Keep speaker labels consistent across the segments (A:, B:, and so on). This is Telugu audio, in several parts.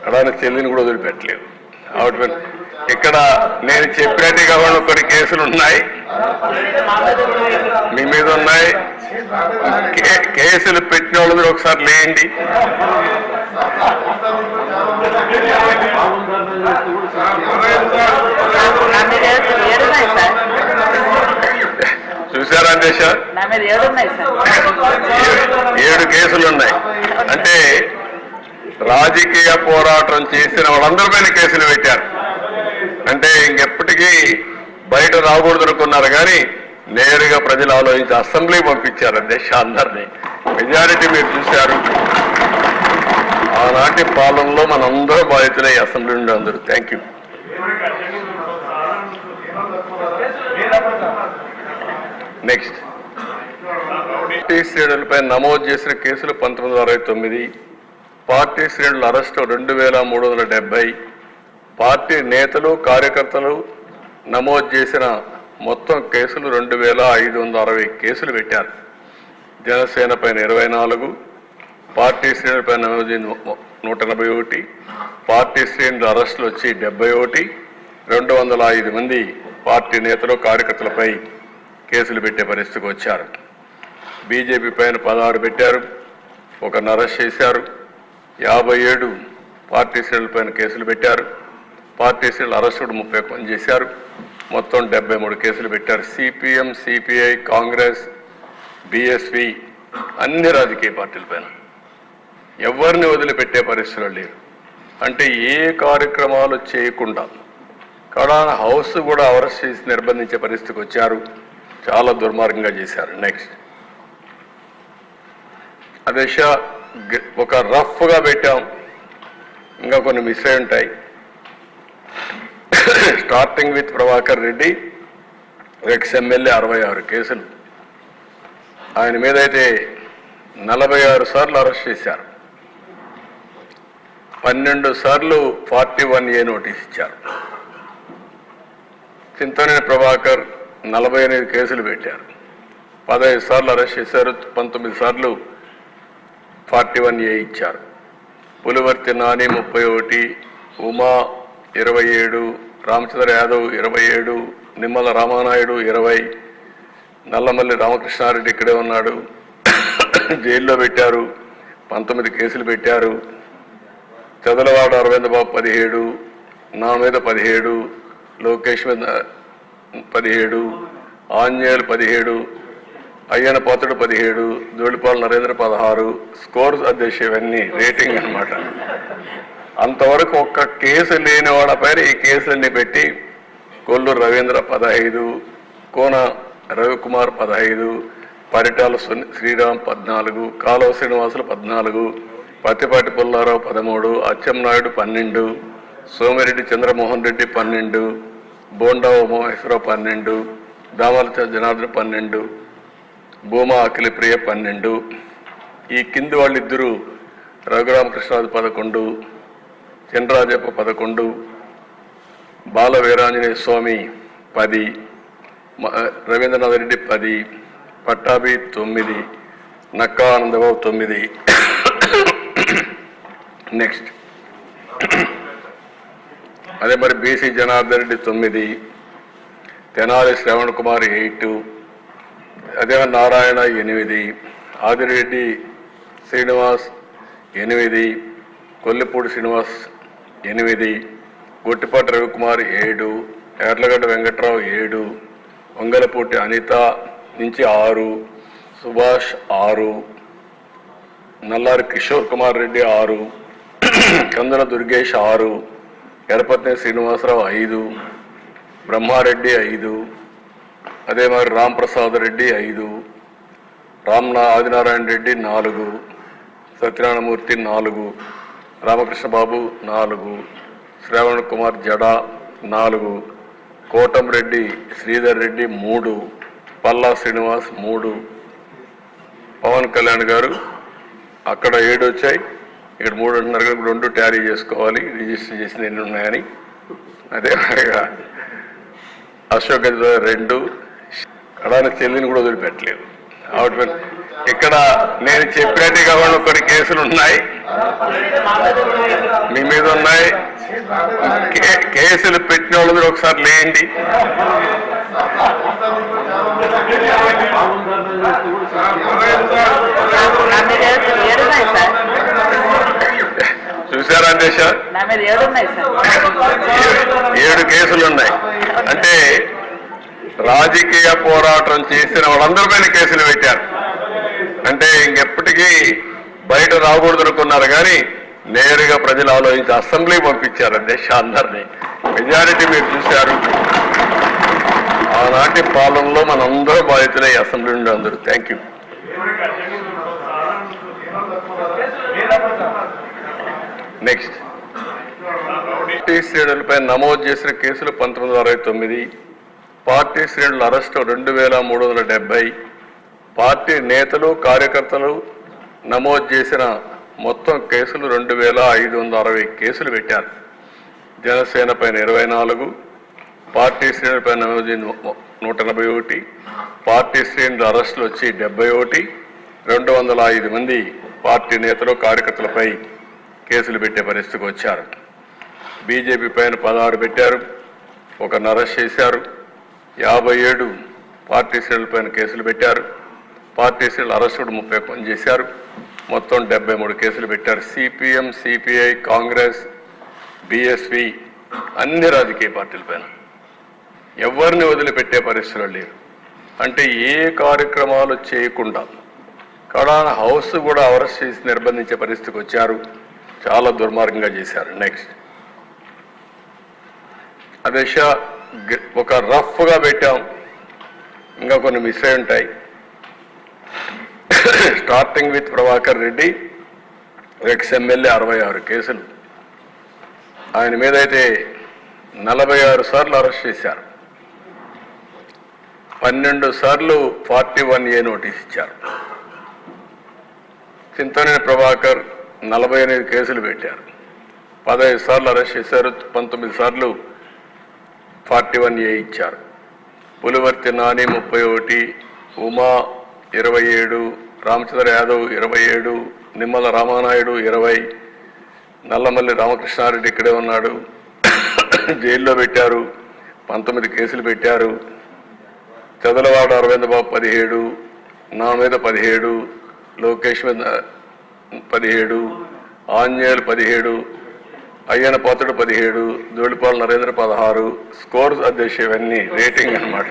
A: కడాని చెల్లిని కూడా వదిలిపెట్టలేదు. ఆవిడ ఇక్కడ నేను చెప్పినట్టుగా కొన్ని కేసులు ఉన్నాయి, మీ మీద ఉన్నాయి. కేసులు పెట్టిన వాళ్ళ మీద ఒకసారి లేండి. చూసారా దేశ 7 కేసులు ఉన్నాయి. అంటే రాజకీయ పోరాటం చేసిన వాళ్ళందరిపైన కేసులు పెట్టారు. అంటే ఇంకెప్పటికీ బయట రాకూడదు అనుకున్నారు, కానీ నేరుగా ప్రజలు ఆలోచించి అసెంబ్లీ పంపించారు అధ్యక్ష అందరినీ. మెజారిటీ మీరు చూశారు. ఆనాటి పాలనలో మనందరూ బాధితులే అసెంబ్లీ నుండి అందరూ. Thank you. నెక్స్ట్, పార్టీ శ్రేణులపై నమోదు చేసిన కేసులు 1969, పార్టీ శ్రేణుల అరెస్టు 2370, పార్టీ నేతలు కార్యకర్తలు నమోదు చేసిన మొత్తం కేసులు 2560 కేసులు పెట్టారు. జనసేన పైన 24, పార్టీ శ్రేణులపై నమోదు 181, పార్టీ శ్రేణుల అరెస్టులు వచ్చి 71, 205 మంది పార్టీ నేతలు కార్యకర్తలపై కేసులు పెట్టే పరిస్థితికి వచ్చారు. బీజేపీ పైన 16 పెట్టారు, ఒకరిని అరెస్ట్ చేశారు. 57 పార్టీ శ్రేణులపైన కేసులు పెట్టారు. పార్టీ శ్రేణుల అరెస్ట్ కూడా 31 చేశారు. మొత్తం 73 కేసులు పెట్టారు. సిపిఎం, సిపిఐ, కాంగ్రెస్, బిఎస్పి అన్ని రాజకీయ పార్టీలపైన ఎవరిని వదిలిపెట్టే పరిస్థితులు లేరు. అంటే ఏ కార్యక్రమాలు చేయకుండా కడాన హౌస్ కూడా అరెస్ట్ చేసి నిర్బంధించే పరిస్థితికి వచ్చారు. చాలా దుర్మార్గంగా చేశారు. నెక్స్ట్, అదే ఒక రఫ్గా పెట్టాం, ఇంకా కొన్ని మిస్ అయి ఉంటాయి. Starting with Prabhakar Reddy, ex-MLA 66 కేసులు. ఆయన మీద అయితే 46 సార్లు అరెస్ట్ చేశారు. 12 సార్లు 41A నోటీస్ ఇచ్చారు. చింతనేని ప్రభాకర్ 48 కేసులు పెట్టారు. 15 సార్లు అరెస్ట్ చేశారు. 19 సార్లు 41A ఇచ్చారు. పులివర్తి నాని 31, ఉమా 27, రామచంద్ర యాదవ్ 27, నిమ్మల రామానాయుడు 20, నల్లమల్లి రామకృష్ణారెడ్డి ఇక్కడే ఉన్నాడు, జైల్లో పెట్టారు. 19 కేసులు పెట్టారు. చదలవాడ అరవింద్ బాబు 17, నా మీద 17, లోకేష్ మీద 17, ఆంజనేయులు 17, అయ్యన పాత్రుడు 17, ధూళిపాల నరేంద్ర 16. స్కోర్స్ అధ్యక్ష ఇవన్నీ రేటింగ్ అనమాట. అంతవరకు ఒక్క కేసు లేని వాళ్ళపైన ఈ కేసులన్నీ పెట్టి కొల్లూరు రవీంద్ర 15, కోన రవికుమార్ 15, పరిటాల శ్రీరామ్ 14, కాలువ శ్రీనివాసులు 14, పత్తిపాటి పుల్లారావు 13, అచ్చెన్నాయుడు 12, సోమిరెడ్డి చంద్రమోహన్ రెడ్డి 12, బోండా ఉమామహేశ్వరరావు 12, దామల జనార్దన్ 12, భూమా అఖిలప్రియ 12. ఈ కింది వాళ్ళిద్దరూ రఘురామకృష్ణరాజు 11, చినరాజప్ప 11, బాల వీరాంజనేయ స్వామి 10, రవీంద్రనాథ్ రెడ్డి 10, పట్టాభి 9, నక్కా ఆనందబాబు 9. నెక్స్ట్, అదే మరి బీసీ జనార్దన్ రెడ్డి 9, తెనాలి శ్రవణ్ కుమార్ 8, అదే నారాయణ 8, ఆదిరెడ్డి శ్రీనివాస్ 8, కొల్లిపూడి శ్రీనివాస్ 8, గొట్టిపాటి రవికుమార్ 7, ఎర్లగడ్డ వెంకట్రావు 7, వంగలపూటి అనిత నుంచి 6, సుభాష్ 6, నల్లారి కిషోర్ కుమార్ రెడ్డి 6, కందుల దుర్గేష్ 6, ఎడపత్ని శ్రీనివాసరావు 5, బ్రహ్మారెడ్డి 5, అదే మరి రాంప్రసాద్ రెడ్డి 5, ఆదినారాయణ రెడ్డి 4, సత్యనారాయణమూర్తి 4, రామకృష్ణబాబు 4, శ్రవణ్ కుమార్ జడా 4, కోటంరెడ్డి శ్రీధర్ రెడ్డి 3, పల్లా శ్రీనివాస్ 3, పవన్ కళ్యాణ్ గారు అక్కడ 7 వచ్చాయి, ఇక్కడ 3 అంటున్నారు కదా, 2 ట్యారీ చేసుకోవాలి, రిజిస్టర్ చేసిన ఎన్ని ఉన్నాయని. అదే అశోక్ గజరాజ్ 2, కడాని చెల్లిని కూడా వదిలిపెట్టలేదు. ఆవిడ ఇక్కడ నేను చెప్పినట్టుగా కొన్ని కేసులు ఉన్నాయి, మీ మీద ఉన్నాయి. కేసులు పెట్టిన వాళ్ళు మీరు ఒకసారి లేండి. చూసారా దేశ 7 కేసులు ఉన్నాయి. అంటే రాజకీయ పోరాటం చేసిన వాళ్ళందరిపైన కేసులు పెట్టారు. అంటే ఇంకెప్పటికీ బయట రాకూడదు అనుకున్నారు కానీ నేరుగా ప్రజలు ఆలోచించి అసెంబ్లీ పంపించారు దేశ అందరినీ. మెజారిటీ మీరు చూశారు. ఆనాటి పాలనలో మనందరూ బాధితులే అసెంబ్లీ నుండి అందరూ. Thank you. నెక్స్ట్, పార్టీ శ్రేణులపై నమోదు చేసిన కేసులు 1969, పార్టీ శ్రేణుల అరెస్టు 2370, పార్టీ నేతలు కార్యకర్తలు నమోదు చేసిన మొత్తం కేసులు 2560 కేసులు పెట్టారు. జనసేన పైన 24, పార్టీ శ్రేణులపై నమోదు 181, పార్టీ శ్రేణుల అరెస్టులు వచ్చి 71, 205 మంది పార్టీ నేతలు కార్యకర్తలపై కేసులు పెట్టే పరిస్థితికి వచ్చారు. బీజేపీ పైన 16 పెట్టారు, ఒకరిని అరెస్ట్ చేశారు. 57 పార్టీ శ్రేణులపైన కేసులు పెట్టారు. పార్టీ శ్రేణుల అరెస్టు 30 మంది చేశారు. మొత్తం 73 కేసులు పెట్టారు. సిపిఎం, సిపిఐ, కాంగ్రెస్, బిఎస్పి అన్ని రాజకీయ పార్టీలపైన ఎవరిని వదిలిపెట్టే పరిస్థితులు లేరు. అంటే ఏ కార్యక్రమాలు చేయకుండా కడాన హౌస్ కూడా అరెస్ట్ చేసి నిర్బంధించే పరిస్థితికి వచ్చారు. చాలా దుర్మార్గంగా చేశారు. నెక్స్ట్, అదే ఒక రఫ్గా పెట్టాం, ఇంకా కొన్ని మిస్ అయి ఉంటాయి. Starting with Prabhakar Reddy, ex MLA 66 కేసులు. ఆయన మీద అయితే 46 సార్లు అరెస్ట్ చేశారు. 12 సార్లు 41A నోటీస్ ఇచ్చారు. చింతనేని ప్రభాకర్ 48 కేసులు పెట్టారు. 15 సార్లు అరెస్ట్ చేశారు. 19 సార్లు 41A ఇచ్చారు. పులివర్తి నాని 31, ఉమా 27, రామచంద్ర యాదవ్ 27, నిమ్మల రామానాయుడు 20, నల్లమల్లి రామకృష్ణారెడ్డి ఇక్కడే ఉన్నాడు, జైల్లో పెట్టారు. 19 కేసులు పెట్టారు. చదలవాడ అరవిందబాబు 17, నా మీద 17, లోకేష్ మీద 17, ఆంజనేయులు 17, అయ్యన పాత్రుడు 17, జోడిపాల నరేంద్ర 16. స్కోర్స్ అధ్యక్ష ఇవన్నీ రేటింగ్ అనమాట.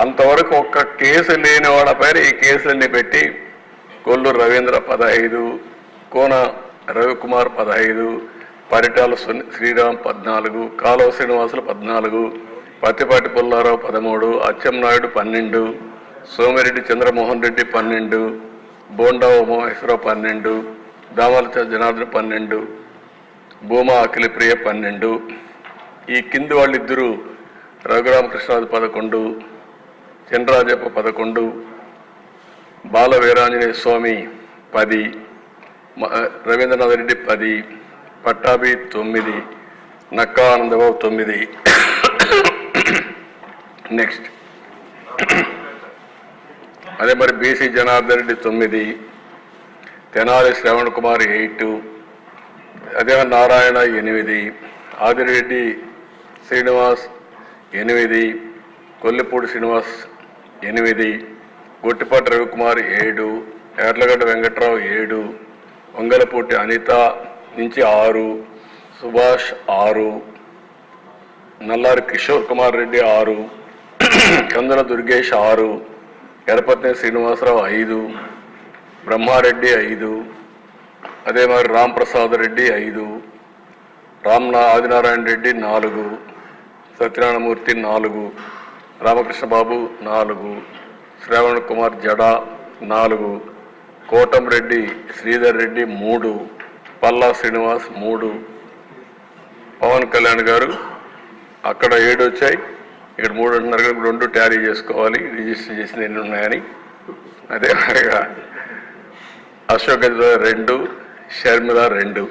A: అంతవరకు ఒక్క కేసు లేని వాళ్ళపైన ఈ కేసులన్నీ పెట్టి కొల్లూరు రవీంద్ర 15, కోన రవికుమార్ 15, పరిటాల శ్రీరామ్ 14, కాలువ శ్రీనివాసులు 14, పత్తిపాటి పుల్లారావు 13, అచ్చెన్నాయుడు 12, సోమిరెడ్డి చంద్రమోహన్ రెడ్డి 12, బోండా ఉమామహేశ్వరరావు 12, దామల జనార్దన్ 12, భూమా అఖిలప్రియ 12. ఈ కింది వాళ్ళిద్దరూ రఘురామకృష్ణరాజు 11, చంద్రరాజప్ప 11, బాల వీరాంజనేయ స్వామి 10, రవీంద్రనాథ్ రెడ్డి 10, పట్టాభి 9, నక్కా ఆనందబాబు 9. నెక్స్ట్, అదే మరి బీసీ జనార్దన్ రెడ్డి 9, తెనాలి శ్రవణ్ కుమార్ 8, అదే నారాయణ 8, ఆదిరెడ్డి శ్రీనివాస్ 8, కొల్లిపూడి శ్రీనివాస్ 8, గొట్టిపాటి రవికుమార్ 7, ఎర్లగడ్డ వెంకట్రావు 7, వంగలపూటి అనిత నుంచి 6, సుభాష్ 6, నల్లారి కిషోర్ కుమార్ రెడ్డి 6, కందుల దుర్గేష్ 6, ఎరపత్ని శ్రీనివాసరావు 5, బ్రహ్మారెడ్డి 5, అదే మరి రాంప్రసాద్ రెడ్డి 5, ఆదినారాయణ రెడ్డి 4, సత్యనారాయణమూర్తి 4, రామకృష్ణబాబు 4, శ్రావణ్ కుమార్ జడా 4, కోటంరెడ్డి శ్రీధర్ రెడ్డి 3, పల్లా శ్రీనివాస్ 3, పవన్ కళ్యాణ్ గారు అక్కడ 7 వచ్చాయి, ఇక్కడ 3 అంటున్నారు. 2 టాలీ చేసుకోవాలి, రిజిస్టర్ చేసిన ఎన్ని ఉన్నాయని. అదే మరిగా అశోక్ 2, షర్మిల 2.